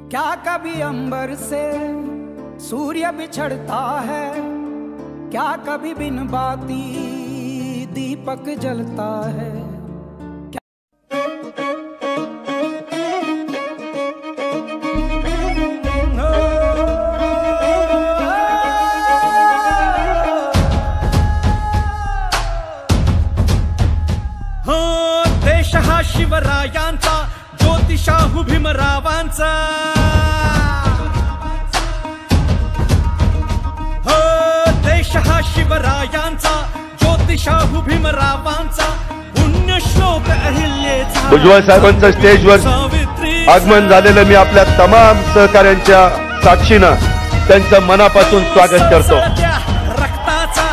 क्या कभी अंबर से सूर्य बिछड़ता है, क्या कभी बिन बाती दीपक जलता है। देश हा शिवरायांचा, ज्योतिषाहू भीमरावांचा, देश हा शिवरायांचा, ज्योतिषाहू भीमरावांचा, पुण्यश्लोक अहिल्याचा। भुजबळ साहेबांचं स्टेजवर आगमन झालेलं मी आपल्या तमाम सहकाऱ्यांच्या साक्षीनं त्यांचं मनापासून स्वागत करतो। रक्ताचा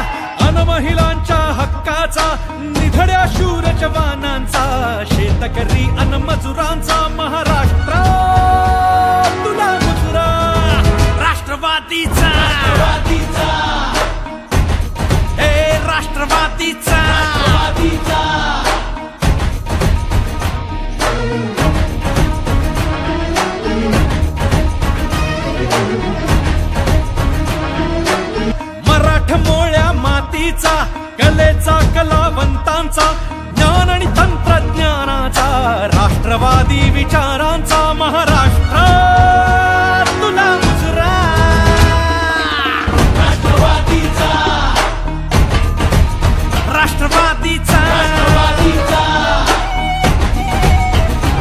अन महिलांच्या हक्काचा, निधड्या शूर जवानांचा, शेतकरी अन मजुरांचा महाराष्ट्र तुला मुजरा। राष्ट्रवादीचा हे राष्ट्रवादीचा मराठमोळ्या मातीचा, कलेचा कलावंतांचा, ज्ञान आणि तंत्रज्ञानाचा, राष्ट्रवादी विचारांचा महाराष्ट्र तुला मुजरा। राष्ट्रवादीचा राष्ट्रवादीचा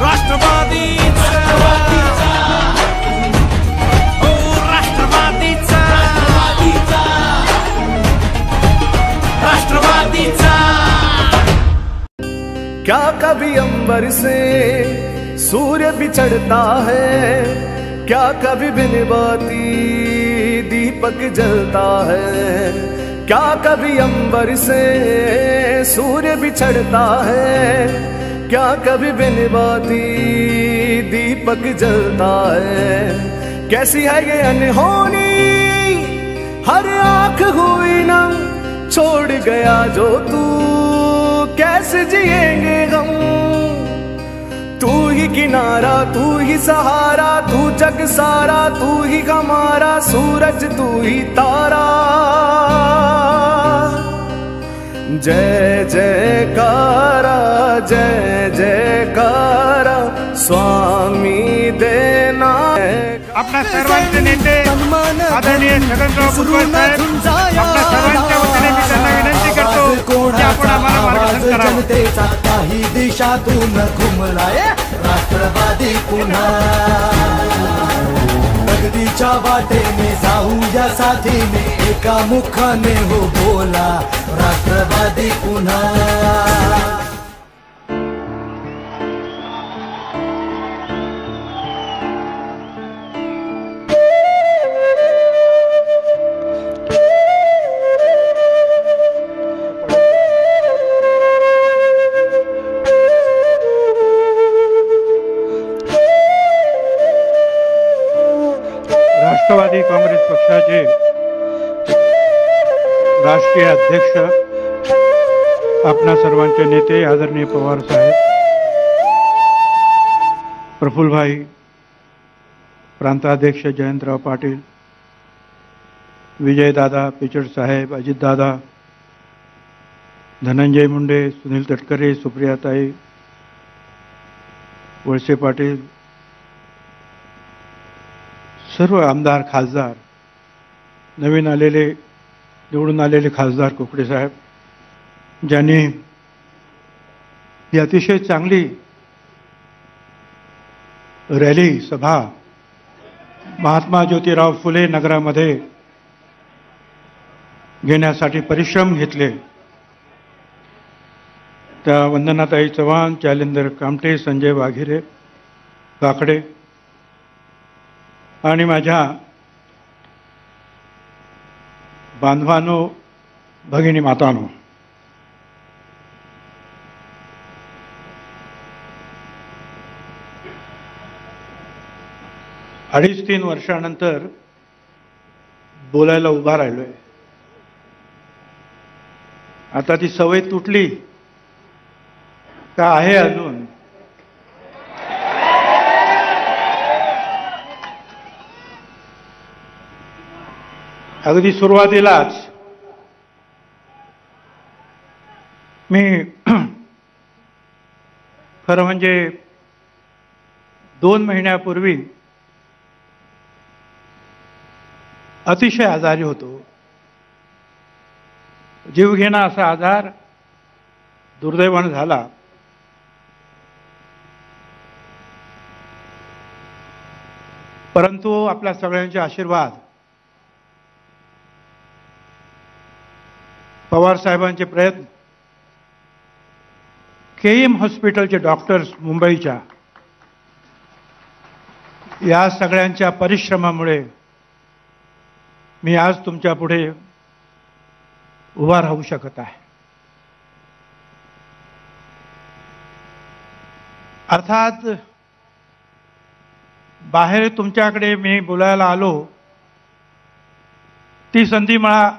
राष्ट्रवादीचा हो राष्ट्रवादीचा राष्ट्रवादीचा। क्या कभी अंबर से सूर्य बिछड़ता है, क्या कभी बिन बाती दीपक जलता है। क्या कभी अंबर से सूर्य बिछड़ता है, क्या कभी बिन बाती दीपक जलता है। कैसी है ये अनहोनी हर आँख हुई नम, छोड़ गया जो तू कैसे जिएंगे हम। तू ही किनारा, तू ही सहारा, तू जग सारा, तू ही हमारा सूरज, तू ही तारा। जय जयकारा, जय जयकारा, स्वामी देना। आपल्या सर्वांचे नेते आदरणीय छगनराव भुजबळ साहेब, आपल्या सर्वांच्या वतीने मी त्यांना विनंती करतो की आपण आम्हाला मार्गदर्शन करावं। जनतेचा काही दिशातून घुमलाय राष्ट्रवादी पुन्हा, प्रगतीच्या वाटेने जाऊया साथीने, एका मुखाने हो बोला राष्ट्रवादी पुन्हा। राष्ट्रवादी काँग्रेस पक्षाचे राष्ट्रीय अध्यक्ष, आपणा सर्वांचे नेते आदरणीय पवार साहेब, प्रफुल्लभाई, प्रांताध्यक्ष जयंतराव पाटील, विजयदादा, पिचड साहेब, अजितदादा, धनंजय मुंडे, सुनील तटकरे, सुप्रियाताई, वळसे पाटील, सर्व आमदार, खासदार, नवीन आलेले, निवडून आलेले खासदार कोकडे साहेब, ज्यांनी ही अतिशय चांगली रॅली सभा महात्मा ज्योतिराव फुले नगरामध्ये घेण्यासाठी परिश्रम घेतले, त्या वंदनाताई चव्हाण, जालेंदर कामटे, संजय वाघिरे, काकडे आणि माझ्या बांधवांनो, भगिनी मातांनो, अडीच 3 वर्षानंतर बोलायला उभा राहिलोय। आता ती सवय तुटली का आहे अजून? अगदी सुरुवातीलाच मी खरं म्हणजे 2 महिन्यापूर्वी अतिशय आजारी होतो. जीवघेणा असा आजार दुर्दैवाने झाला. परंतु आपल्या सगळ्यांचे आशीर्वाद, पवार साहेबांचे प्रयत्न, केईएम हॉस्पिटलचे डॉक्टर्स मुंबईच्या, या सगळ्यांच्या परिश्रमामुळे मी आज तुमच्या पुढे उभा राहू शकत आहे. अर्थात बाहेर तुमच्याकडे मी बोलायला आलो ती संधी मला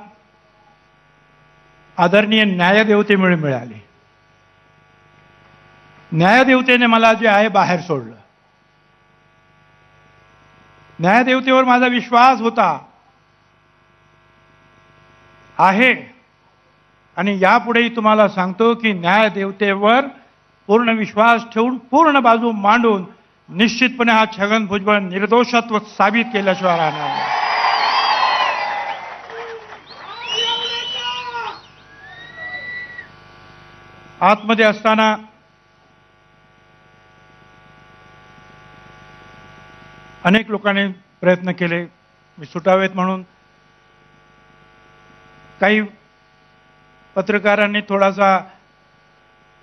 आदरणीय न्यायदेवतेमुळे मिळाली. न्यायदेवतेने मला जे आहे बाहेर सोडलं. न्यायदेवतेवर माझा विश्वास होता, आहे, आणि यापुढेही तुम्हाला सांगतो की न्यायदेवतेवर पूर्ण विश्वास ठेवून, पूर्ण बाजू मांडून निश्चितपणे हा छगन भुजबळ निर्दोषत्व साबित केल्याशिवाय राहणार नाही. आतमध्ये असताना अनेक लोकांनी प्रयत्न केले मी सुटावेत म्हणून. काही पत्रकारांनी थोडासा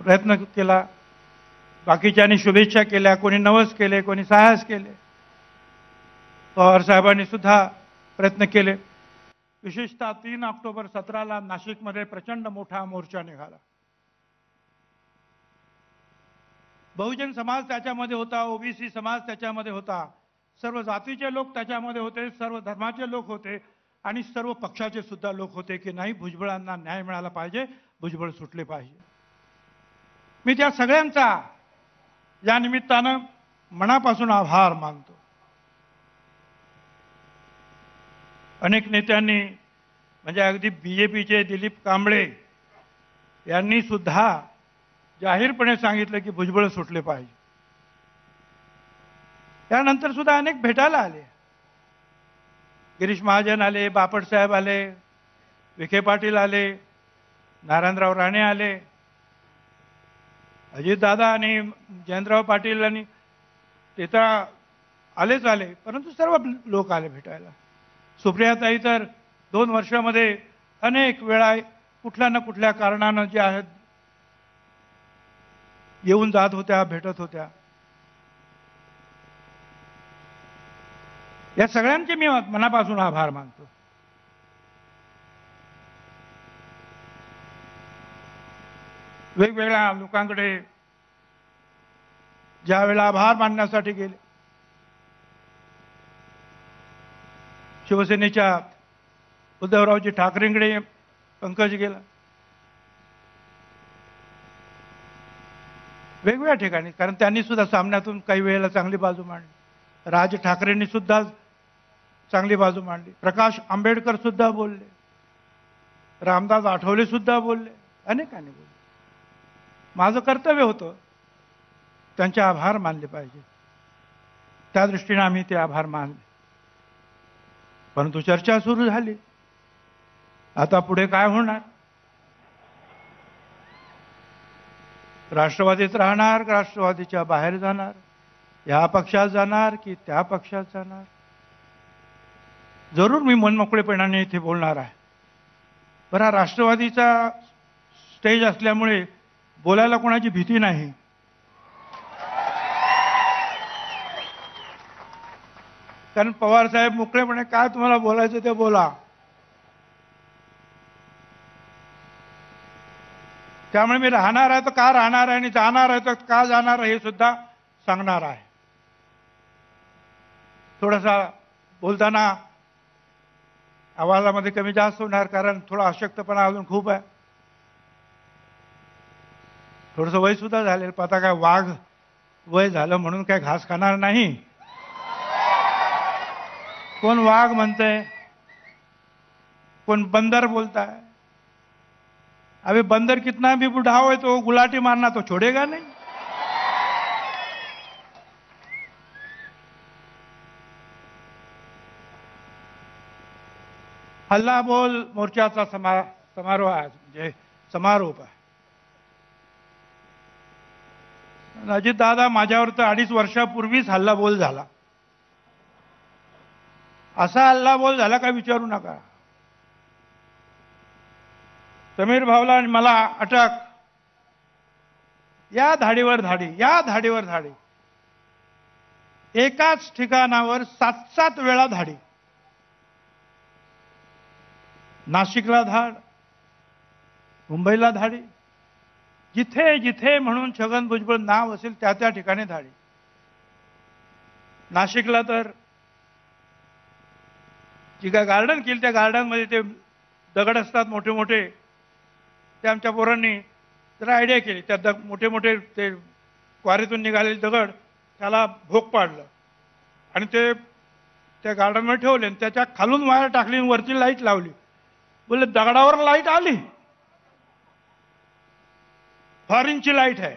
प्रयत्न केला, बाकीच्यांनी शुभेच्छा केल्या, कोणी नवस केले, कोणी साहस केले. पवार साहेबांनी सुद्धा प्रयत्न केले. विशेषतः 3 ऑक्टोबर 17ला नाशिकमध्ये प्रचंड मोठा मोर्चा निघाला. बहुजन समाज त्याच्यामध्ये होता, ओबीसी समाज त्याच्यामध्ये होता, सर्व जातीचे लोक त्याच्यामध्ये होते, सर्व धर्माचे लोक होते आणि सर्व पक्षाचे सुद्धा लोक होते की नाही, भुजबळांना न्याय मिळाला पाहिजे, भुजबळ सुटले पाहिजे. मी त्या सगळ्यांचा या निमित्तानं मनापासून आभार मानतो. अनेक नेत्यांनी, म्हणजे अगदी बीजेपीचे दिलीप कांबळे यांनी सुद्धा जाहीरपणे सांगितलं की भुजबळ सुटले पाहिजे. त्यानंतर सुद्धा अनेक भेटायला आले. गिरीश महाजन आले, बापट साहेब आले, विखे पाटील आले, नारायणराव राणे आले, अजितदादा आणि जयंतराव पाटील आणि ते तर आलेच आले, परंतु सर्व लोक आले भेटायला. सुप्रियाताई तर 2 वर्षामध्ये अनेक वेळा कुठल्या ना कुठल्या कारणानं जे आहेत येऊन जात होत्या, भेटत होत्या. या सगळ्यांचे मी मनापासून आभार मानतो. वेगवेगळ्या लोकांकडे ज्या वेळेला आभार मानण्यासाठी गेले, शिवसेनेच्या उद्धवरावजी ठाकरेंकडे पंकज गेला, वेगवेगळ्या ठिकाणी, कारण त्यांनी सुद्धा सामन्यातून काही वेळेला चांगली बाजू मांडली. राज ठाकरेंनी सुद्धा चांगली बाजू मांडली. प्रकाश आंबेडकर सुद्धा बोलले, रामदास आठवले सुद्धा बोलले, अनेकांनी बोलले. माझं कर्तव्य होतं त्यांचे आभार मानले पाहिजे, त्या दृष्टीने आम्ही ते आभार मानले. परंतु चर्चा सुरू झाली, आता पुढे काय होणार? राष्ट्रवादीत राहणार, राष्ट्रवादीच्या बाहेर जाणार, या पक्षात जाणार की त्या पक्षात जाणार? जरूर मी मनमोकळेपणाने इथे बोलणार आहे. बरं, राष्ट्रवादीचा स्टेज असल्यामुळे बोलायला कोणाची भीती नाही. कारण पवार साहेब मोकळेपणे काय तुम्हाला बोलायचं ते बोला. त्यामुळे मी राहणार आहे तर का राहणार आहे आणि जाणार आहे तर का जाणार आहे हे सुद्धा सांगणार आहे. थोडासा बोलताना आवाजामध्ये कमी जास्त होणार, कारण थोडा अशक्तपणा अजून खूप आहे. थोडंसं वय सुद्धा झालेलं, आता काय वाघ वय झालं म्हणून काय घास खाणार नाही. कोण वाघ म्हणतंय? कोण बंदर बोलता है। अबे बंदर कितना भी बुढ़ा हो तो गुलाटी मारना तो छोड़ेगा नहीं। हल्ला बोल मोर्चाचा समारोह आहे, म्हणजे समारोप आहे। अजित दादा, माझ्यावर तर 2.5 वर्षापूर्वीच हल्ला बोल झाला। असा हल्ला बोल झाला का विचारू नका। समीर भाऊला आणि मला अटक, या धाडीवर धाडी, या धाडीवर धाडी, एकाच ठिकाणावर 7-7 वेळा धाडी। नाशिकला धाड, मुंबईला धाडी, जिथे जिथे म्हणून छगन भुजबळ नाव असेल त्या त्या ठिकाणी धाडी। नाशिकला तर जी काय गार्डन केली, त्या गार्डनमध्ये ते दगड असतात मोठे मोठे, ते आमच्या पोरांनी जरा आयडिया केली, त्या मोठे मोठे ते क्वारीतून निघालेले दगड त्याला भोक पाडलं आणि ते त्या गार्डनमध्ये ठेवले आणि त्याच्या खालून वायर टाकली आणि वरती लाईट लावली। बोले दगडावर लाईट आली, फॉरेनची लाईट आहे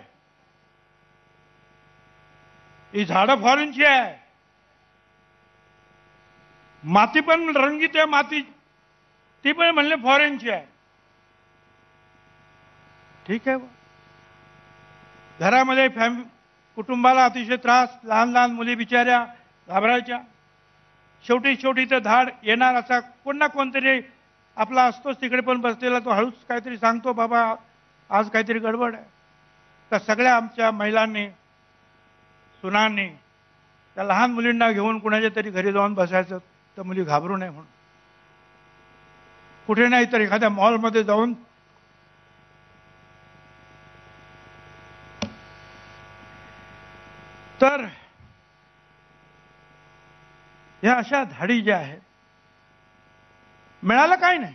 ही, झाडं फॉरेनची आहे, माती पण रंगीत आहे, माती ती पण म्हणले फॉरेनची आहे। ठीक आहे, घरामध्ये कुटुंबाला अतिशय त्रास, लहान लहान मुली बिचाऱ्या घाबरायच्या। शेवटी शेवटी तर धाड येणार, असा कोण ना कोणतरी आपला असतोच तिकडे पण बसलेला, तो हळूच काहीतरी सांगतो, बाबा आज काहीतरी गडबड आहे। तर सगळ्या आमच्या महिलांनी, सुनांनी त्या लहान मुलींना घेऊन कुणाच्या तरी घरी जाऊन बसायचं, तर मुली घाबरू नये म्हणून कुठे नाही तर एखाद्या मॉलमध्ये जाऊन तर या अशा धाडी ज्या आहेत, मिळालं काही नाही,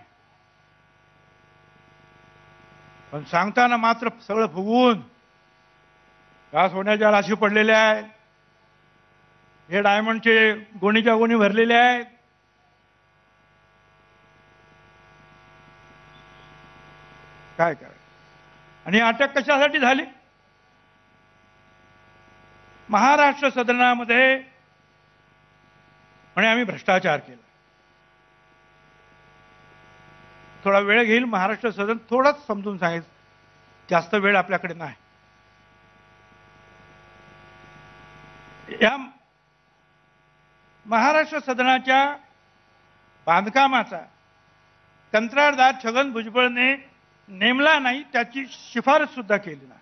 पण सांगताना मात्र सगळं फुगवून घास होण्याच्या राशी पडलेले आहेत, हे डायमंडचे गोणीच्या गोणी भरलेले आहेत। काय करायचं? आणि अटक कशासाठी झाली? महाराष्ट्र सदनामध्ये म्हणे आम्ही भ्रष्टाचार केला। थोडा वेळ घेईल महाराष्ट्र सदन, थोडंच समजून सांगेल, जास्त वेळ आपल्याकडे नाही। या महाराष्ट्र सदनाच्या बांधकामाचा कंत्राटदार छगन भुजबळने नेमला नाही, त्याची शिफारस सुद्धा केली नाही।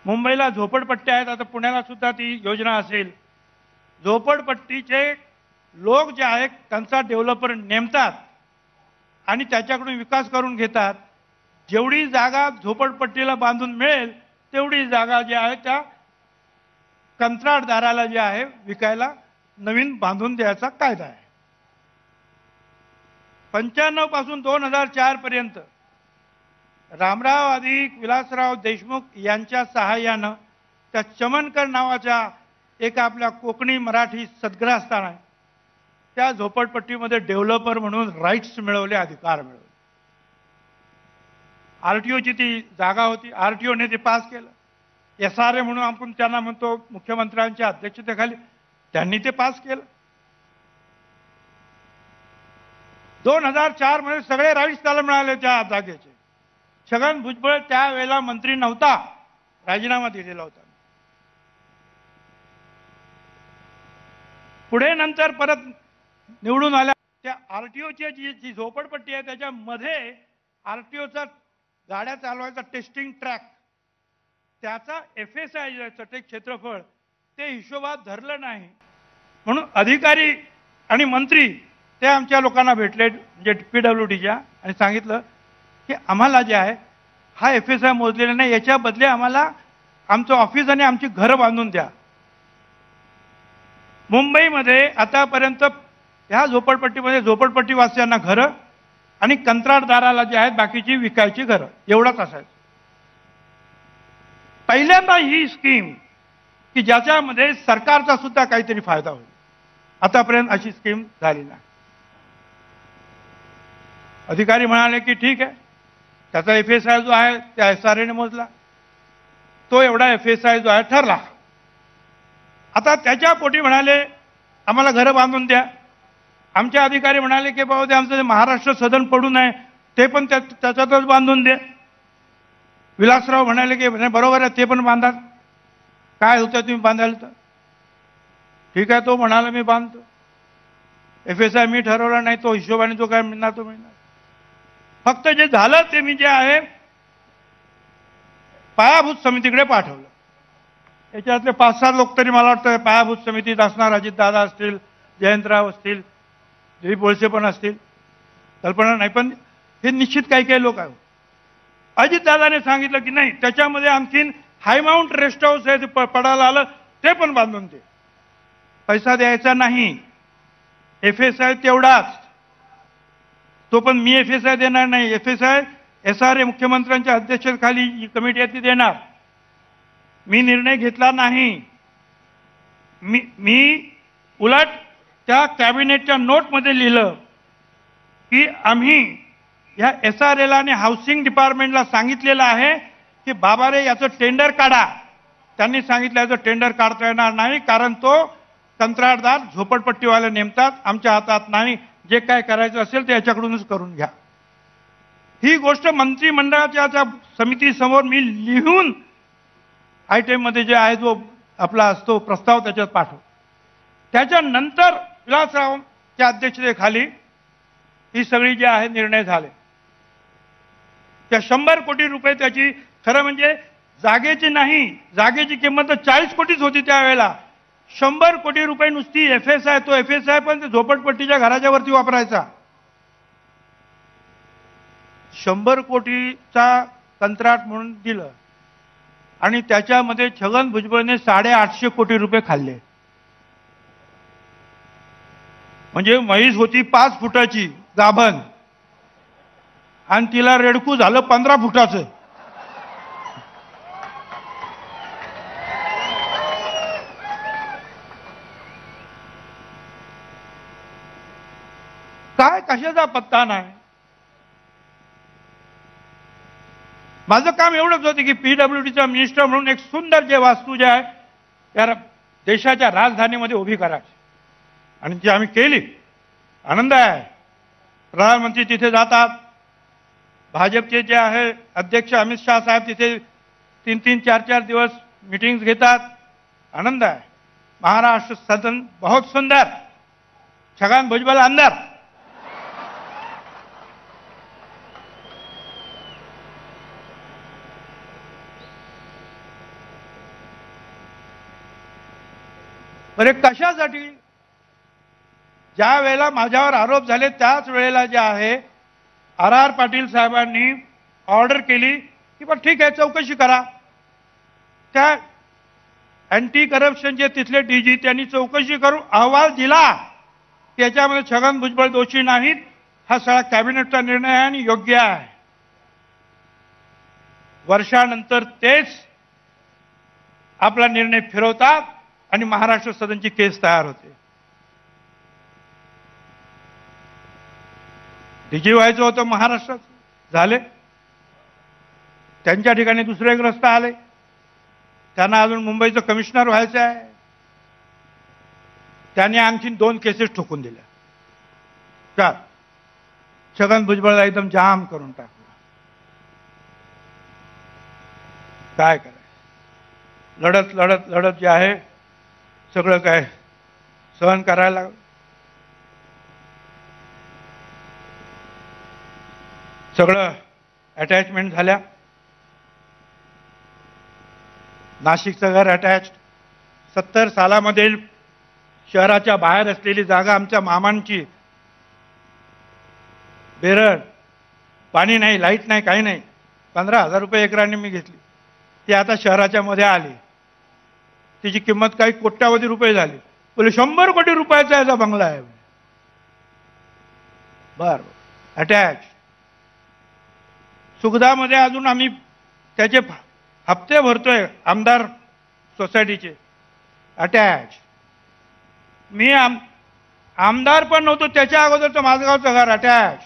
मुंबईला झोपडपट्ट्या आहेत, आता पुण्याला सुद्धा ती योजना असेल। झोपडपट्टीचे लोक जे आहेत त्यांचा डेव्हलपर नेमतात आणि त्याच्याकडून विकास करून घेतात। जेवढी जागा झोपडपट्टीला बांधून मिळेल तेवढी जागा जी आहे त्या कंत्राटदाराला जे आहे विकायला नवीन बांधून द्यायचा कायदा आहे। 95 पासून 2004 पर्यंत रामराव अधिक विलासराव देशमुख यांच्या सहाय्यानं त्या चमनकर नावाच्या एका आपल्या कोकणी मराठी सद्ग्रहस्थान आहे, त्या झोपडपट्टीमध्ये डेव्हलपर म्हणून राईट्स मिळवले, अधिकार मिळवले। आरटीओची ती जागा होती, आरटीओने ते पास केलं। SRA म्हणून आपण त्यांना म्हणतो, मुख्यमंत्र्यांच्या अध्यक्षतेखाली त्यांनी ते पास केलं। 2004 मध्ये सगळे राईट्स त्याला मिळाले त्या जागेचे। छगन भुजबळ त्यावेळेला मंत्री नव्हता, राजीनामा दिलेला होता। पुढे नंतर परत निवडून आल्या, त्या आरटीओची जी झोपडपट्टी आहे त्याच्यामध्ये आरटीओचा गाड्या चालवायचा टेस्टिंग ट्रॅक, त्याचा FSI चे क्षेत्रफळ ते हिशोबात धरलं नाही, म्हणून अधिकारी आणि मंत्री ते आमच्या लोकांना भेटले, म्हणजे PWDच्या, आणि सांगितलं की आम्हाला जे आहे हा FSI मोजलेला नाही, याच्या बदले आम्हाला आमचं ऑफिस आणि आमची घरं बांधून द्या। मुंबईमध्ये आतापर्यंत ह्या झोपडपट्टीमध्ये झोपडपट्टीवासियांना घरं आणि कंत्राटदाराला जे आहेत बाकीची विकायची घरं, एवढंच असायचं। पहिल्यांदा ही स्कीम की ज्याच्यामध्ये सरकारचा सुद्धा काहीतरी फायदा होईल, आतापर्यंत अशी स्कीम झाली नाही। अधिकारी म्हणाले की ठीक आहे, त्याचा FSI जो आहे त्या SRA ने मोजला, तो एवढा FSI जो आहे ठरला. आता त्याच्या पोटी म्हणाले आम्हाला घरं बांधून द्या. आमचे अधिकारी म्हणाले की बाबा ते आमचं महाराष्ट्र सदन पडून आहे ते पण त्याच्यातच बांधून दे. विलासराव म्हणाले की बरोबर आहे, ते पण बांधा, काय होतं तुम्ही बांधायला तर. ठीक आहे, तो म्हणाला मी बांधतो. FSI मी ठरवला नाही, तो हिशोबाने जो काय मिळणार तो मिळणार. फक्त जे झालं ते मी जे आहे पायाभूत समितीकडे पाठवलं. याच्यातले 5-6 लोक तरी मला वाटतं पायाभूत समितीत असणार, अजितदादा असतील, जयंतराव असतील, दिलीप वळसे पण असतील, कल्पना नाही, पण हे निश्चित काही काही लोक आहेत. अजितदादाने सांगितलं की नाही त्याच्यामध्ये आणखीन हाय माउंट रेस्ट हाऊस आहे ते पडायला आलं, ते पण बांधून दे. पैसा द्यायचा नाही, FSI तेवढाच, तो पण मी FSI देणार नाही. FSI SRA मुख्यमंत्र्यांच्या अध्यक्षतेखाली ही कमिटी आहे ती देणार. मी निर्णय घेतला नाही. मी उलट त्या कॅबिनेटच्या नोटमध्ये लिहिलं की आम्ही या SRAला आणि हाऊसिंग डिपार्टमेंटला सांगितलेलं आहे की बाबा रे याचं टेंडर काढा. त्यांनी सांगितलं याचं टेंडर काढता येणार नाही, कारण तो कंत्राटदार झोपडपट्टीवाले नेमतात, आमच्या हातात नाही. जे काय करायचं असेल ते याच्याकडूनच करून घ्या. ही गोष्ट मंत्रिमंडळाच्या समितीसमोर मी लिहून आयटेममध्ये जे आहे जो आपला असतो प्रस्ताव त्याच्यात पाठव. त्याच्यानंतर विलासरावच्या अध्यक्षतेखाली ही सगळी जे आहे निर्णय झाले. त्या 100 कोटी रुपये त्याची, खरं म्हणजे जागेची नाही, जागेची किंमत 40 कोटीच होती त्यावेळेला. 100 कोटी रुपये नुसती FSI, तो FSI पण झोपडपट्टीच्या घराच्या वरती वापरायचा. 100 कोटीचा कंत्राट म्हणून दिलं आणि त्याच्यामध्ये छगन भुजबळने 850 कोटी रुपये खाल्ले. म्हणजे म्हैस होती 5 फुटाची गाभण आणि तिला रेडकू झालं 15 फुटाचं. काय कशाचा पत्ता नाही. माझं काम एवढंच होतं की PWDचा मिनिस्टर म्हणून एक सुंदर जे वास्तू जे आहे त्या देशाच्या राजधानीमध्ये उभी करायची, आणि ती आम्ही केली. आनंद आहे. प्रधानमंत्री तिथे जातात, भाजपचे जे आहे अध्यक्ष अमित शाह साहेब तिथे 3-3, 4-4 दिवस मीटिंग्स घेतात. आनंद आहे. महाराष्ट्र सदन बहुत सुंदर, छगन भुजबल अंदर. बरे कशासाठी? ज्या वेळेला माझ्यावर आरोप झाले त्याच वेळेला जे आहे RR पाटील साहेबांनी ऑर्डर केली की पण ठीक आहे चौकशी करा. त्या अँटी करप्शनचे तिथले DG त्यांनी चौकशी करून अहवाल दिला. त्याच्यामध्ये छगन भुजबळ दोषी नाहीत. हा सगळा कॅबिनेटचा निर्णय आहे आणि योग्य आहे. वर्षानंतर तेच आपला निर्णय फिरवतात आणि महाराष्ट्र सदनची केस तयार होते. DG व्हायचं होतं महाराष्ट्रात, झाले. त्यांच्या ठिकाणी दुसरे एक रस्ता आले. त्यांना अजून मुंबईचं कमिशनर व्हायचं आहे. त्यांनी आणखीन 2 केसेस ठोकून दिल्या. का छगन भुजबळला एकदम जाम करून टाकलं. काय करायचं? लढत लढत लढत जे आहे सगळं काय सहन करायला लागलं. सगळं अटॅचमेंट झाल्या. नाशिकचं घर अटॅच. 70 सालामध्ये शहराच्या बाहेर असलेली जागा आमच्या मामांची, बेरड, पाणी नाही, लाईट नाही, काही नाही, 15,000 रुपये एकराने मी घेतली. ती आता शहराच्या मध्ये आली. तिची किंमत काही कोट्यावधी रुपये झाली. बोले 100 कोटी रुपयाचा याचा बंगला आहे. बर अटॅच. सुखदामध्ये अजून आम्ही त्याचे हप्ते भरतोय आमदार सोसायटीचे. अटॅच. मी आमदार पण नव्हतो त्याच्या अगोदरचं माझगावचं घर अटॅच.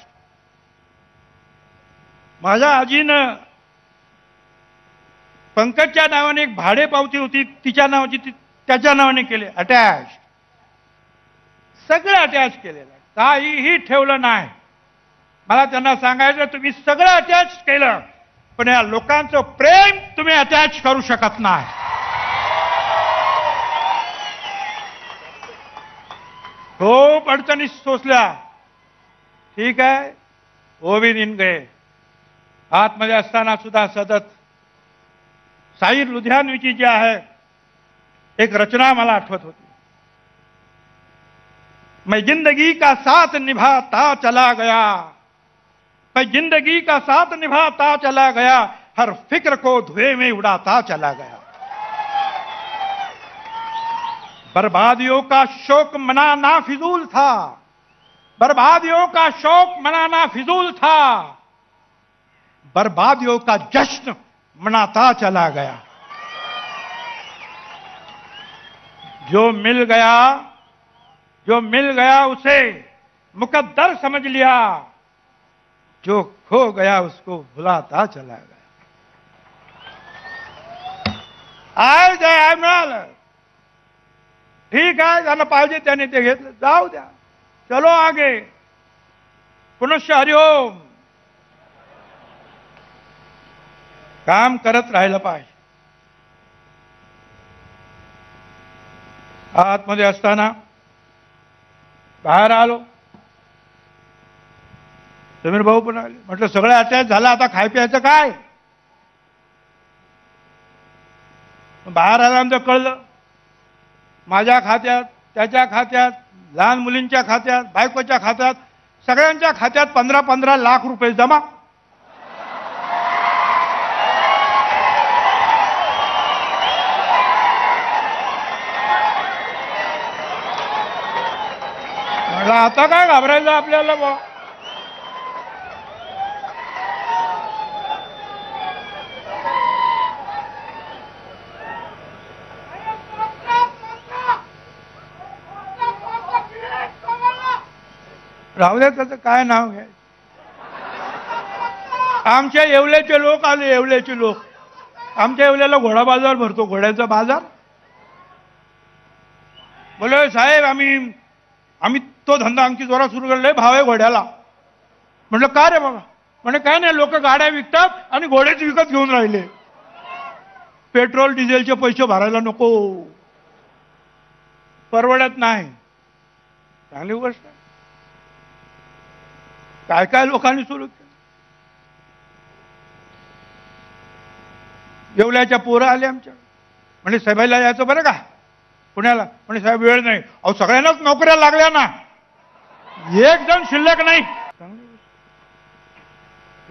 माझ्या आजीनं पंकजच्या नावाने एक भाडे पावती होती, तिच्या नावाची त्याच्या नावाने केले अटॅच. सगळं अटॅच केलेलं आहे, काहीही ठेवलं नाही. मला त्यांना सांगायचं तुम्ही सगळं अटॅच केलं, पण या लोकांचं प्रेम तुम्ही अटॅच करू शकत नाही. खूप अडचणी सोसल्या, ठीक आहे, वो भी दिन गए. आतमध्ये असताना सुद्धा सतत साई लुधियानवीची जी आहे एक रचना मला आठवत होती. मैं जिंदगी का साथ निभाता चला गया, मैं जिंदगी का साथ निभाता चला गया, हर फिक्र को धुएं में उड़ाता चला गया. बर्बादियों का शौक मनाना फिजूल था, बर्बादियों का शौक मनाना फिजूल था, बर्बादियों का जश्न मनाता चला गया. जो मिल गया उसे मुकद्दर समझ लिया, जो खो गया उसको भुलाता चला गया. आज जय मिळालं, ठीक आहे, ज्यांना पाहिजे त्याने ते घेतलं, जाऊ द्या, चलो आगे, पुनश्च हरिओम. काम करत राहिलं पाहिजे. आतमध्ये असताना बाहेर आलो, समीर भाऊ पण आले. म्हटलं सगळं अटॅच झालं, आता खाय प्यायचं काय? बाहेर आल्यानंतर कळलं माझ्या खात्यात, त्याच्या खात्यात, लहान मुलींच्या खात्यात, बायकोच्या खात्यात, सगळ्यांच्या खात्यात 15-15 लाख रुपये जमा. म्हटलं आता काय घाबरायचं आपल्याला बा. राहू द्या, त्याचं काय नाव घ्यायचं. आमच्या येवल्याचे लोक आले, येवल्याचे लोक. आमच्या येवल्याला घोडा बाजार भरतो, घोड्याचा बाजार. बोले साहेब आम्ही तो धंदा आणखी जोरात सुरू केला, भाव आहे घोड्याला. म्हटलं का रे बाबा? म्हणजे काय नाही, लोक गाड्या विकतात आणि घोडेच विकत घेऊन राहिले. पेट्रोल डिझेलचे पैसे भरायला नको, परवडत नाही. चांगली गोष्ट आहे. काय काय लोकांनी सुरू केलं. येवल्याच्या पोरं आले आमच्या, म्हणजे साहेबाला यायचं बरं का पुण्याला. म्हणजे साहेब वेळ नाही. अहो सगळ्यांनाच नोकऱ्या लागल्या ना, एक जण शिल्लक नाही.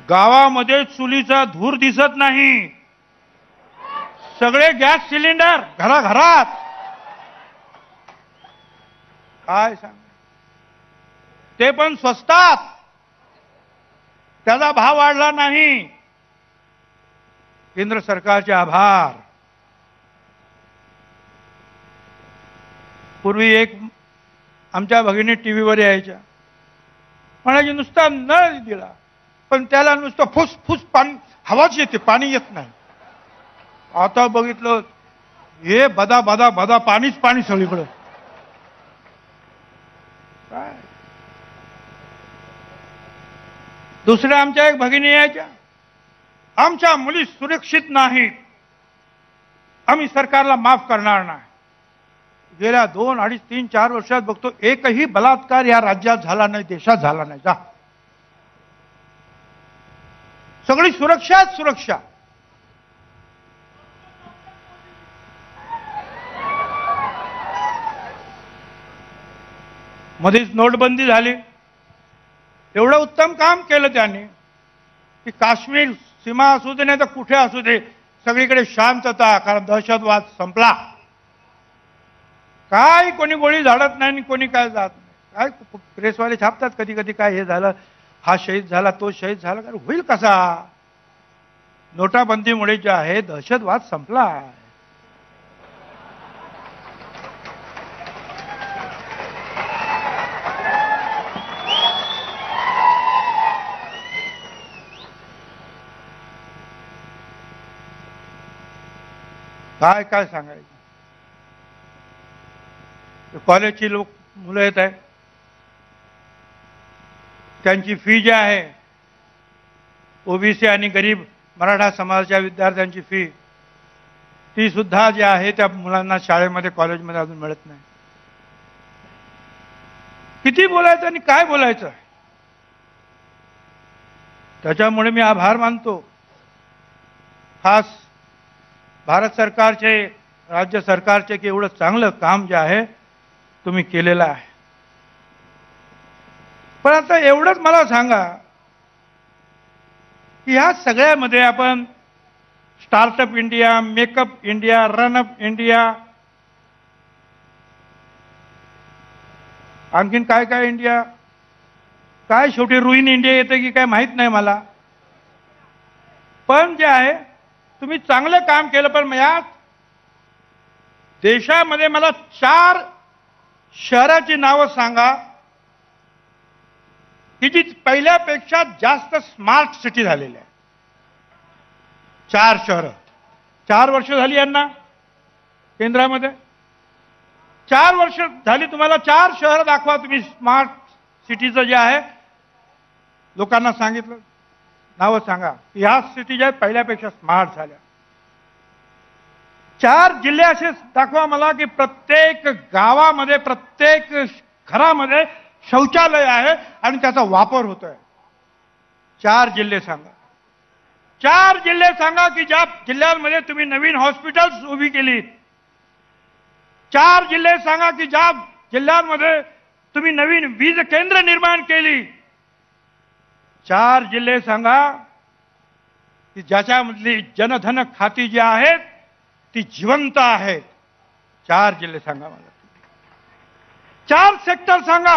गावामध्ये चुलीचा धूर दिसत नाही, सगळे गॅस सिलेंडर घराघरात. काय सांग, ते पण स्वस्तात, त्याचा भाव वाढला नाही. केंद्र सरकारचे आभार. पूर्वी एक आमच्या भगिनी टीव्हीवर यायच्या, म्हणायची नुसता नळ दिला पण त्याला नुसतं फुस फुस पाणी, हवाच येते, पाणी येत नाही. आता बघितलं हे बदा बदा बदा पाणीच पाणी सगळीकडं. काय दुसऱ्या आमच्या एक भगिनी यायच्या, आमच्या मुली सुरक्षित नाहीत, आम्ही सरकारला माफ करणार नाही. गेल्या 2, 2.5, 3, 4 वर्षात बघतो एकही बलात्कार या राज्यात झाला नाही, देशात झाला नाही. जा, सगळी सुरक्षाच सुरक्षा. मध्येच नोटबंदी झाली, एवढं उत्तम काम केलं त्यांनी की काश्मीर सीमा असू दे नाही तर कुठे असू दे, सगळीकडे शांतता, कारण दहशतवाद संपला. काय कोणी गोळी झाडत नाही आणि कोणी काय जात नाही. काय प्रेसवाले छापतात कधी कधी, काय हे झालं, हा शहीद झाला, तो शहीद झाला. कारण होईल कसा? नोटाबंदीमुळे जे आहे दहशतवाद संपला. काय काय सांगायचं. कॉलेजची मुलं येत आहे, त्यांची फी जी आहे ओबीसी आणि गरीब मराठा समाजाच्या विद्यार्थ्यांची फी ती सुद्धा जी आहे त्या मुलांना शाळेमध्ये कॉलेजमध्ये अजून मिळत नाही. किती बोलायचं आणि काय बोलायचं. त्याच्यामुळे मी आभार मानतो खास भारत सरकारचे, राज्य सरकारचे की एवढं चांगलं काम जे आहे तुम्ही केलेलं आहे. पण आता एवढंच मला सांगा की ह्या सगळ्यामध्ये आपण startup India, makeup India, run-up India, आणखीन काय काय इंडिया, काय शेवटी रुईन इंडिया येते की काय माहित नाही मला. पण जे आहे तुम्ही चांगलं काम केलं. पण या देशामध्ये मला 4 शहराची नावं सांगा की जी पहिल्यापेक्षा जास्त स्मार्ट सिटी झालेली आहे. 4 शहरं. 4 वर्ष झाली यांना केंद्रामध्ये. 4 वर्ष झाली. तुम्हाला 4 शहरं दाखवा तुम्ही स्मार्ट सिटीचं जे आहे. लोकांना सांगितलं नावं सांगा की ह्या सिटी ज्या आहेत पहिल्यापेक्षा स्मार्ट झाल्या. 4 जिल्हे असे दाखवा मला की प्रत्येक गावामध्ये, प्रत्येक घरामध्ये शौचालय आहे आणि त्याचा वापर होतोय. 4 जिल्हे सांगा. 4 जिल्हे सांगा की ज्या जिल्ह्यांमध्ये तुम्ही नवीन हॉस्पिटल्स उभी केली. 4 जिल्हे सांगा की ज्या जिल्ह्यांमध्ये तुम्ही नवीन वीज केंद्र निर्माण केली. 4 जिल्हे सांगा की ज्याच्यामधली जनधन खाती जी आहेत ती जिवंत आहेत. 4 जिल्हे सांगा मला. 4 सेक्टर सांगा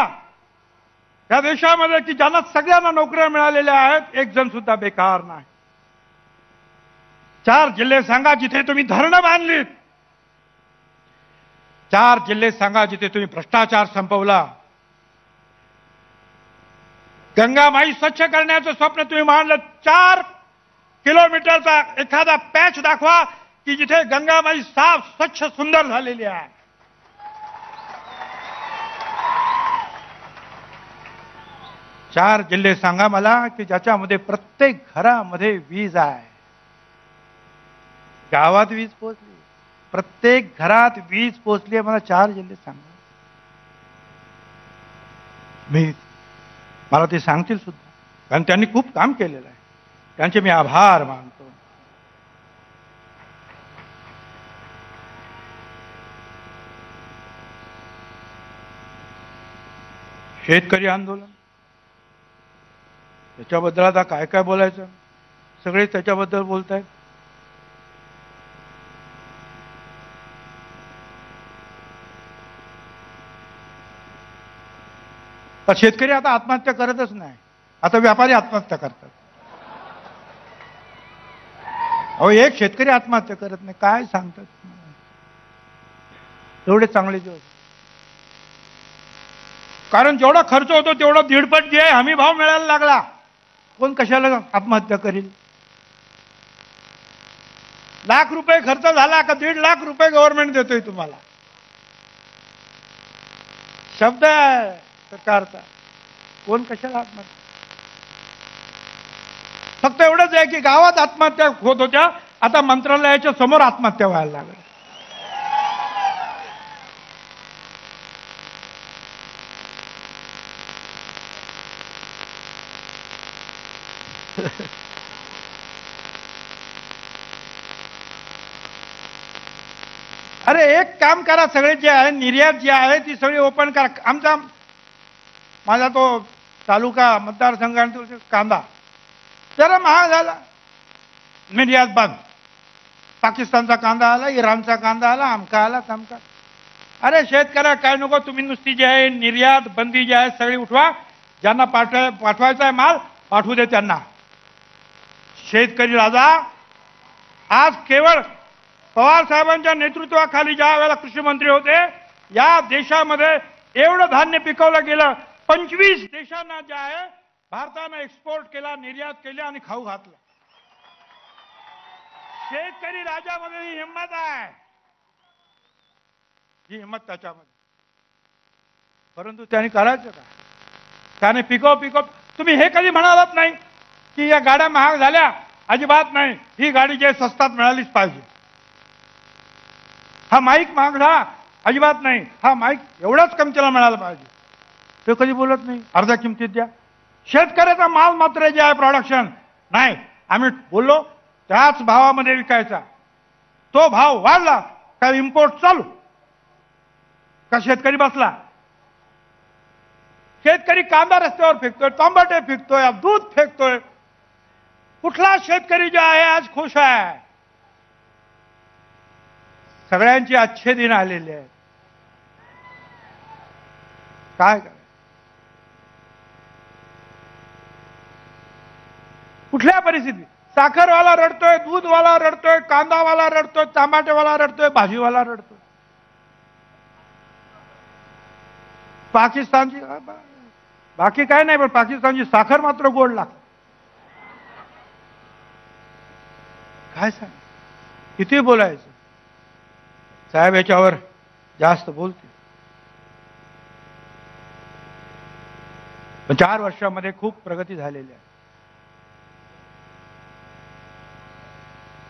या देशामध्ये की ज्यांना सगळ्यांना नोकऱ्या मिळालेल्या आहेत, एक जण सुद्धा बेकार नाही. 4 जिल्हे सांगा जिथे तुम्ही धरणं बांधलीत. 4 जिल्हे सांगा जिथे तुम्ही भ्रष्टाचार संपवला. गंगामाई स्वच्छ करण्याचं स्वप्न तुम्ही मांडलं. 4 किलोमीटरचा एखादा पॅच दाखवा की जिथे गंगामाई साफ, स्वच्छ, सुंदर झालेली आहे. 4 जिल्हे सांगा मला की ज्याच्यामध्ये प्रत्येक घरामध्ये वीज आहे. गावात वीज पोहोचली, प्रत्येक घरात वीज पोहोचली आहे. मला 4 जिल्हे सांगा. मला ते सांगतील सुद्धा, कारण त्यांनी खूप काम केलेलं आहे. त्यांचे मी आभार मानतो. शेतकरी आंदोलन, त्याच्याबद्दल आता काय काय बोलायचं. सगळे त्याच्याबद्दल बोलतायत. पण शेतकरी आता आत्महत्या करतच नाही. आता व्यापारी आत्महत्या करतात. अहो, एक शेतकरी आत्महत्या करत नाही. काय सांगतात एवढे चांगले दिवस. कारण जेवढा खर्च होतो तेवढा 1.5 पट जे हमी भाव मिळायला लागला. कोण कशाला आत्महत्या करेल. ₹1,00,000 खर्च झाला का 1.5 लाख रुपये गव्हर्नमेंट देतोय तुम्हाला. शब्द आहे सरकारचा. कोण कशाला आत्महत्या. फक्त एवढंच आहे की गावात आत्महत्या होत होत्या, आता मंत्रालयाच्या समोर आत्महत्या व्हायला लागल्या. अरे एक काम करा, सगळे जे आहे निर्यात जी आहे ती सगळी ओपन करा. आमचा माझा तो तालुका मतदारसंघात कांदा जरा महाग झाला, निर्यात बंद. पाकिस्तानचा कांदा आला, इराणचा कांदा आला, अमका आला, तमका. अरे शेतकऱ्या काय नको, तुम्ही नुसती जी आहे निर्यात बंदी जी आहे सगळी उठवा. ज्यांना पाठवायचा आहे माल पाठवू दे त्यांना. शेतकरी राजा आज केवळ पवार साहेबांच्या नेतृत्वाखाली ज्या वेळेला कृषी मंत्री होते, या देशामध्ये एवढं धान्य पिकवलं गेलं. 25 देशांना जे आहे भारतानं एक्सपोर्ट केला, निर्यात केली आणि खाऊ घातलं. शेतकरी राजामध्ये ही हिंमत आहे, ही हिंमत त्याच्यामध्ये. परंतु त्याने करायचं का? त्याने पिकव तुम्ही हे कधी म्हणालात नाही की या गाड्या महाग झाल्या, अजिबात नाही. ही गाडी जे स्वस्तात मिळालीच पाहिजे. हा माईक महाग झाला, अजिबात नाही. हा माईक एवढाच किमतीला मिळाला पाहिजे, ते कधी बोलत नाही. अर्ध्या किमतीत द्या. शेतकऱ्याचा माल मात्र जे आहे प्रोडक्शन नाही, आम्ही बोललो त्याच भावामध्ये विकायचा. तो भाव वाढला का इम्पोर्ट चालू का शेतकरी बसला? शेतकरी कांदा रस्त्यावर फेकतोय, टोमॅटो फेकतोय, दूध फेकतोय. कुठला शेतकरी जो आहे आज खुश आहे? सगळ्यांचे अच्छे दिन आलेले आहेत. काय करायचं? कुठल्या परिस्थितीत साखरवाला रडतोय, दूधवाला रडतोय, कांदावाला रडतोय, टमाटेवाला रडतोय, भाजीवाला रडतोय. पाकिस्तानची बाकी काय नाही, पण पाकिस्तानची साखर मात्र गोड लागते. काय सांग, किती बोलायचं? साहेब याच्यावर जास्त बोलते. पण 4 वर्षामध्ये खूप प्रगती झालेली आहे.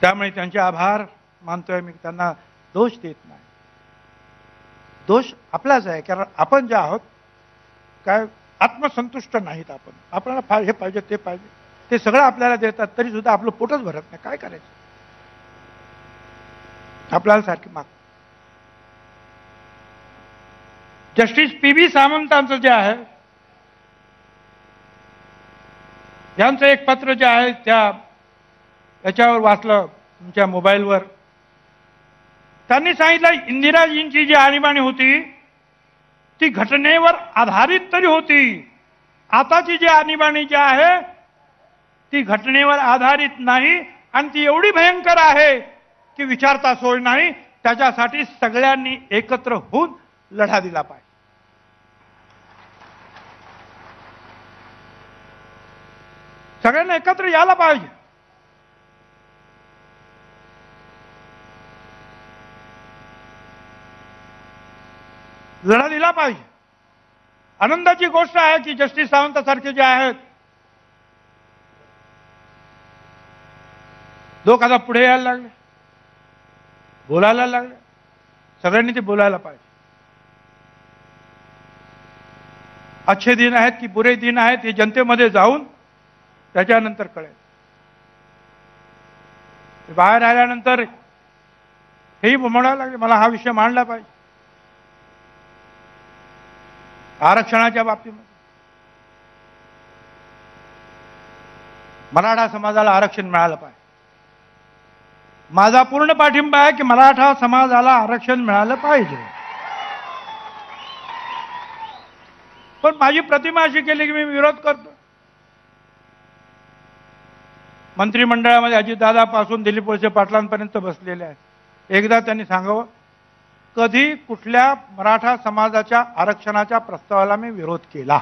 त्यामुळे त्यांचे आभार मानतोय मी. त्यांना दोष देत नाही. दोष आपलाच आहे, कारण आपण जे आहोत काय आत्मसंतुष्ट नाहीत. आपल्याला हे पाहिजे ते पाहिजे, ते सगळं आपल्याला देतात, तरी सुद्धा आपलं पोटच भरत नाही. काय करायचं? आपल्याला सारखी माग. Justice PB. सामंतांचं जे आहे, यांचं एक पत्र जे आहे त्याच्यावर वाचलं तुमच्या मोबाईलवर. त्यांनी सांगितलं इंदिराजींची जी आणीबाणी होती ती घटनेवर आधारित तरी होती. आताची जी आणीबाणी जी आहे ती घटनेवर आधारित नाही आणि ती एवढी भयंकर आहे की विचारता सोय नाही. त्याच्यासाठी सगळ्यांनी एकत्र होऊन लढा दिला पाहिजे. सगळ्यांना एकत्र यायला पाहिजे. लढा दिला पाहिजे. आनंदाची गोष्ट आहे की जस्टिस सावंतासारखे जे आहेत लोक आता पुढे यायला लागले, बोलायला लागले. सगळ्यांनी ते बोलायला पाहिजे. अच्छे दिन आहेत की बुरे दिन आहेत हे जनतेमध्ये जाऊन त्याच्यानंतर कळेल. बाहेर आल्यानंतर हेही म्हणायला लागले मला हा विषय मांडला पाहिजे. आरक्षणाच्या बाबतीमध्ये मराठा समाजाला आरक्षण मिळालं पाहिजे. माझा पूर्ण पाठिंबा आहे की मराठा समाजाला आरक्षण मिळालं पाहिजे. पण माझी प्रतिमा अशी केली की मी विरोध करतो. मंत्रिमंडळामध्ये अजितदादापासून दिलीप वळसे पाटलांपर्यंत बसलेले आहेत. एकदा त्यांनी सांगावं कधी कुठल्या मराठा समाजाच्या आरक्षणाच्या प्रस्तावाला मी विरोध केला?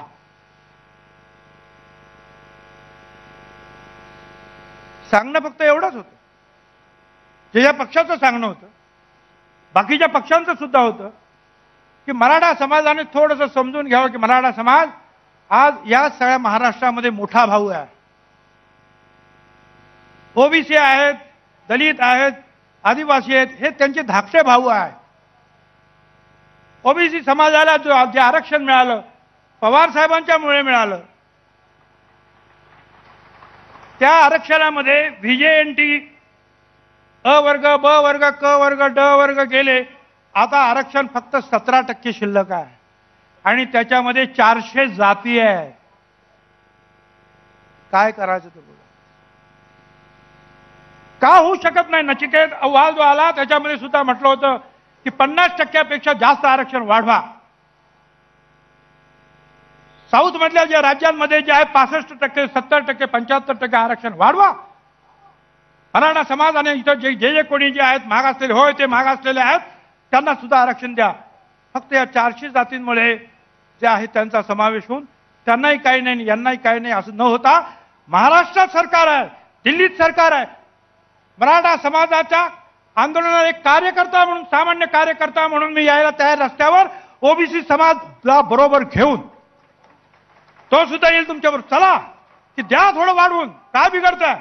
सांगणं फक्त एवढंच होतं. जे या पक्षाचं सांगणं होतं, बाकीच्या पक्षांचं सुद्धा होतं की मराठा समाजाने थोडंसं समजून घ्यावं की मराठा समाज आज या सगळ्या महाराष्ट्रामध्ये मोठा भाऊ आहे. ओबीसी आहेत, दलित आहेत, आदिवासी आहेत, हे त्यांचे धाकटे भाऊ आहेत. ओबीसी समाजाला जे आरक्षण मिळालं पवार साहेबांच्यामुळे मिळालं. त्या आरक्षणामध्ये व्हीजेएनटी अ वर्ग, ब वर्ग, क वर्ग, ड वर्ग गेले. आता आरक्षण फक्त 17% शिल्लक आहे आणि त्याच्यामध्ये 400 जाती आहेत. काय करायचं ते बोला. का होऊ शकत नाही? नचिकेत अहवाल जो आला त्याच्यामध्ये सुद्धा म्हटलं होतं की 50% जास्त आरक्षण वाढवा. साऊथ मधल्या ज्या राज्यांमध्ये जे आहे 65%, 70%, 75% आरक्षण वाढवा. मराठा समाज आणि इथं जे कोणी जे आहेत माग असलेले, होय ते माग असलेले आहेत, त्यांना सुद्धा आरक्षण द्या. फक्त या 400 जातींमुळे जे आहे त्यांचा समावेश होऊन त्यांनाही काही नाही यांनाही काही नाही असं न होता महाराष्ट्रात सरकार आहे, दिल्लीत सरकार आहे, मराठा समाजाच्या आंदोलनात एक कार्यकर्ता म्हणून, सामान्य कार्यकर्ता म्हणून मी यायला तयार रस्त्यावर, ओबीसी समाजला बरोबर घेऊन. तो सुद्धा येईल तुमच्याबरोबर. चला की द्या थोडं वाढवून, काय बिघडतंय?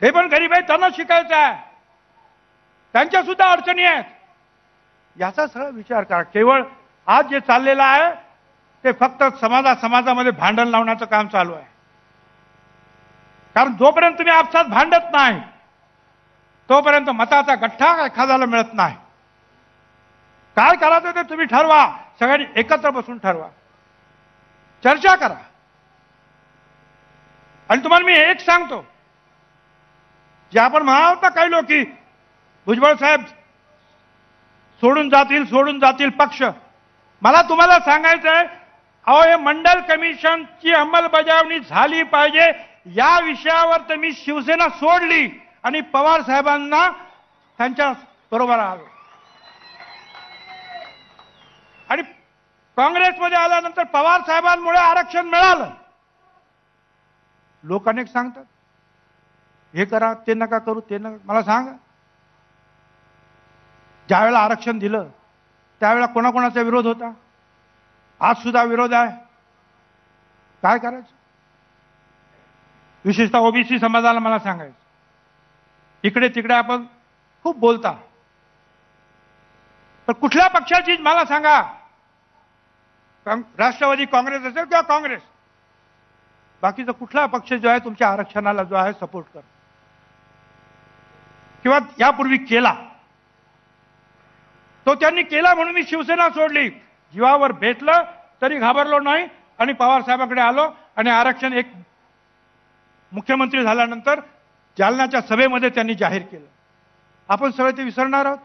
हे पण गरीब आहेत, त्यांना शिकायचं आहे, त्यांच्या सुद्धा अडचणी आहेत. याचा सगळा विचार करा. केवळ आज जे चाललेलं आहे ते फक्त समाजामध्ये भांडण लावण्याचं काम चालू आहे. कारण जोपर्यंत तुम्ही आपसात भांडत नाही तोपर्यंत मताचा गठ्ठा एखाद्याला मिळत नाही. काय करायचं ते तुम्ही ठरवा, सगळ्यांनी एकत्र बसून ठरवा, चर्चा करा. आणि तुम्हाला मी एक सांगतो, जे आपण म्हणाल ना काही लोक की भुजबळ साहेब सोडून जातील पक्ष, मला तुम्हाला सांगायचंय, अहो हे मंडल कमिशनची अंमलबजावणी झाली पाहिजे या विषयावर तर मी शिवसेना सोडली आणि पवार साहेबांना त्यांच्या बरोबर आलो. आणि काँग्रेसमध्ये आल्यानंतर पवार साहेबांमुळे आरक्षण मिळालं. लोक अनेक सांगतात हे करा, ते नका करू, ते नका. मला सांगा, ज्यावेळेला आरक्षण दिलं त्यावेळेला कोणाकोणाचा विरोध होता? आज सुद्धा विरोध आहे. काय करायचं? विशेषतः ओबीसी समाजाला मला सांगायचं, इकडे तिकडे आपण खूप बोलता, तर कुठल्या पक्षाची मला सांगा, राष्ट्रवादी काँग्रेस असेल किंवा काँग्रेस, बाकीचा कुठला पक्ष जो आहे तुमच्या आरक्षणाला जो आहे सपोर्ट कर किंवा यापूर्वी केला, तो त्यांनी केला म्हणून मी शिवसेना सोडली. जीवावर भेटलं तरी घाबरलो नाही आणि पवार साहेबांकडे आलो आणि आरक्षण एक मुख्यमंत्री झाल्यानंतर जालन्याच्या सभेमध्ये त्यांनी जाहीर केलं. आपण सगळे ते विसरणार आहोत?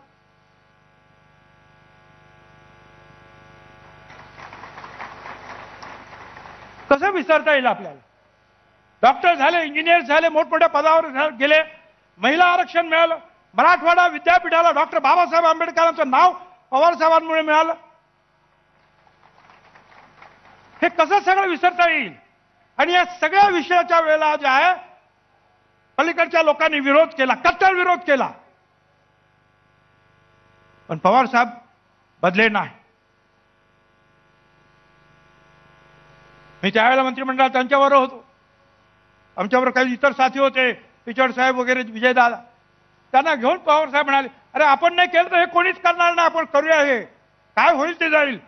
कसं विसरता येईल आपल्याला? डॉक्टर झाले, इंजिनियर झाले, मोठमोठ्या पदावर गेले, महिला आरक्षण मिळालं, मराठवाडा विद्यापीठाला डॉक्टर बाबासाहेब आंबेडकरांचं नाव पवार साहेबांमुळे मिळालं. हे कसं सगळं विसरता येईल? आणि या सगळ्या विषयाच्या वेळेला जे आहे पलीकडच्या लोकांनी विरोध केला, कट्टर विरोध केला, पण पवार साहेब बदले नाही. मी त्यावेळेला मंत्रिमंडळात त्यांच्याबरोबर होतो, आमच्याबरोबर काही इतर साथी होते, पिचड साहेब वगैरे, विजयदादा, त्यांना घेऊन पवार साहेब म्हणाले, अरे आपण नाही केलं तर हे कोणीच करणार नाही, आपण करूया, हे काय होईल ते जाईल,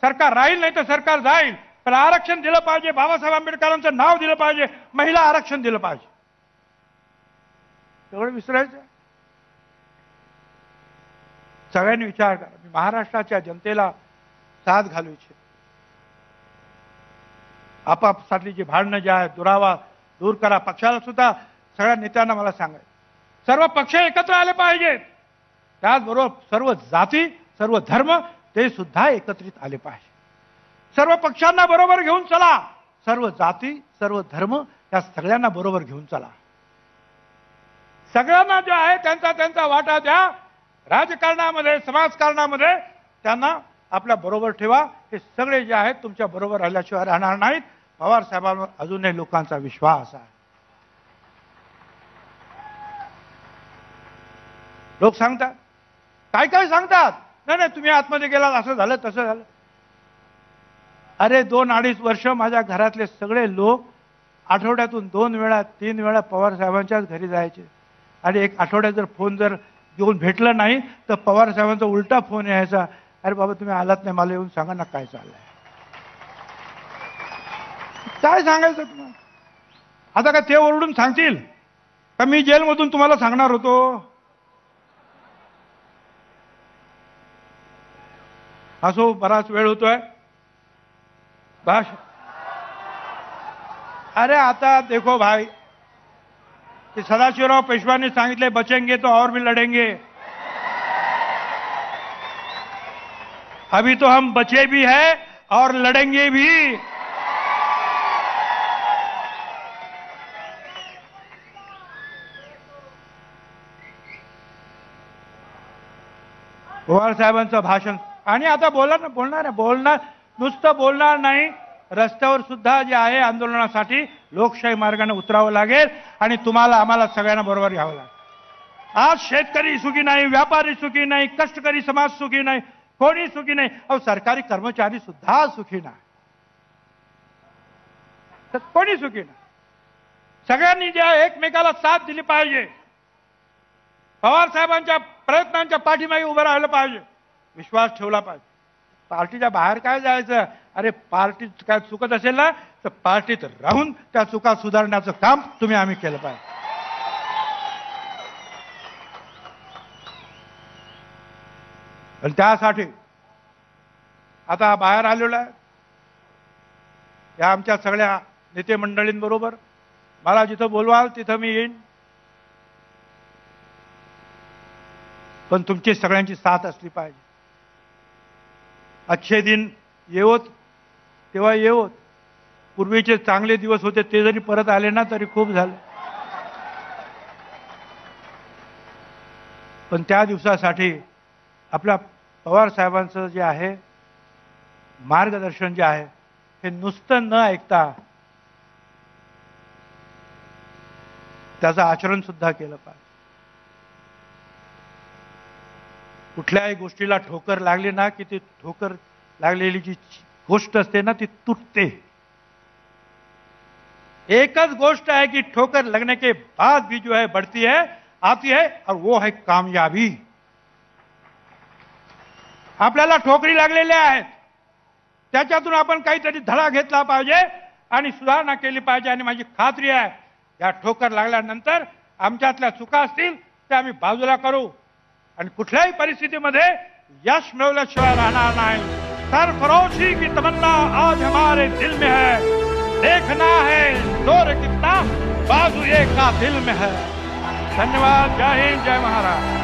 सरकार राहील नाही तर सरकार जाईल, पण आरक्षण दिलं पाहिजे, बाबासाहेब आंबेडकरांचं नाव दिलं पाहिजे, महिला आरक्षण दिलं पाहिजे. सगळं विसरायचं? सगळ्यांनी विचार करा. मी महाराष्ट्राच्या जनतेला साथ घालू इच्छितो. आपापसातली जी भांडणं जे आहेत दुरावा दूर करा. पक्षाला सुद्धा सगळ्या नेत्यांना मला सांगायचं, सर्व पक्ष एकत्र आले पाहिजेत, त्याचबरोबर सर्व जाती, सर्व धर्म ते सुद्धा एकत्रित आले पाहिजे. सर्व पक्षांना बरोबर घेऊन चला, सर्व जाती, सर्व धर्म या सगळ्यांना बरोबर घेऊन चला. सगळ्यांना जे आहे त्यांचा त्यांचा वाटा द्या. राजकारणामध्ये, समाजकारणामध्ये त्यांना आपल्या बरोबर ठेवा. हे सगळे जे आहेत तुमच्या बरोबर राहिल्याशिवाय राहणार नाहीत. पवार साहेबांवर अजूनही लोकांचा विश्वास आहे. लोक सांगतात, काय काय सांगतात, नाही नाही तुम्ही आतमध्ये गेलात, असं झालं तसं झालं. अरे 2-2.5 वर्ष माझ्या घरातले सगळे लोक आठवड्यातून 2 वेळा 3 वेळा पवार साहेबांच्याच घरी जायचे आणि एक आठवड्यात जर फोन जर येऊन भेटलं नाही तर पवार साहेबांचा उलटा फोन यायचा, अरे बाबा तुम्ही आलात नाही, मला येऊन सांगा ना काय चाललंय. काय सांगायचं तुम्हाला? आता काय ते ओरडून सांगतील का मी जेलमधून तुम्हाला सांगणार होतो? असो, बराच वेळ होतोय बस. अरे आता देखो भाई, कि सदाशिवराव पेशवानी सांगितले बचेंगे तो और भी लड़ेंगे. अभी तो हम बचे भी हैं और लड़ेंगे भी. पवार साहेबांचं भाषण आणि आता बोलणार नुसतं बोलणार नाही, रस्त्यावर सुद्धा जे आहे आंदोलनासाठी लोकशाही मार्गाने उतरावं लागेल आणि तुम्हाला आम्हाला सगळ्यांना बरोबर घ्यावं लागेल. आज शेतकरी सुखी नाही, व्यापारी सुखी नाही, कष्टकरी समाज सुखी नाही, कोणी सुखी नाही. अहो सरकारी कर्मचारी सुद्धा सुखी नाही, तर कोणी सुखी नाही. सगळ्यांनी ज्या एकमेकाला साथ दिली पाहिजे, पवार साहेबांच्या प्रयत्नांच्या पाठीमागे उभं राहिलं पाहिजे, विश्वास ठेवला पाहिजे. पार्टीच्या बाहेर काय जायचं? अरे पार्टीत काय चुकत असेल ना तर पार्टीत राहून त्या चुका सुधारण्याचं काम आम्ही केलं पाहिजे. आणि त्यासाठी आता बाहेर आलेलो आहे. या आमच्या सगळ्या नेते मंडळींबरोबर मला जिथं बोलवाल तिथं मी येईन, पण तुमची सगळ्यांची साथ असली पाहिजे. अच्छे दिन येवोत तेव्हा येवोत. पूर्वीचे चांगले दिवस होते ते जरी परत आले ना तरी खूप झाले. पण त्या दिवसासाठी आपल्या पवार साहेबांचं जे आहे मार्गदर्शन जे आहे हे नुसतं न ऐकता त्याचं आचरण सुद्धा केलं पाहिजे. कुठल्याही गोष्टीला ठोकर लागली ना की ती ठोकर लागलेली जी गोष्ट असते ना ती तुटते. एकच गोष्ट है कि ठोकर लगने के बाद भी जो है बढ़ती है, आती है, और वो है कामयाबी. आपल्याला ठोकरी लागलेल्या आहेत, त्याच्यातून आपण काहीतरी धडा घेतला पाहिजे आणि सुधारणा केली पाहिजे. आणि माझी खात्री आहे या ठोकर लागल्यानंतर आमच्यातल्या चुका असतील त्या आम्ही बाजूला करू आणि कुठल्याही परिस्थितीमध्ये यश मिळवल्याशिवाय राहणार नाही. सरफरोशी की तमन्ना आज हमारे दिल में है, देखना है जोर कितना बाजू एक का दिल में है. धन्यवाद. जय हिंद, जय महाराज.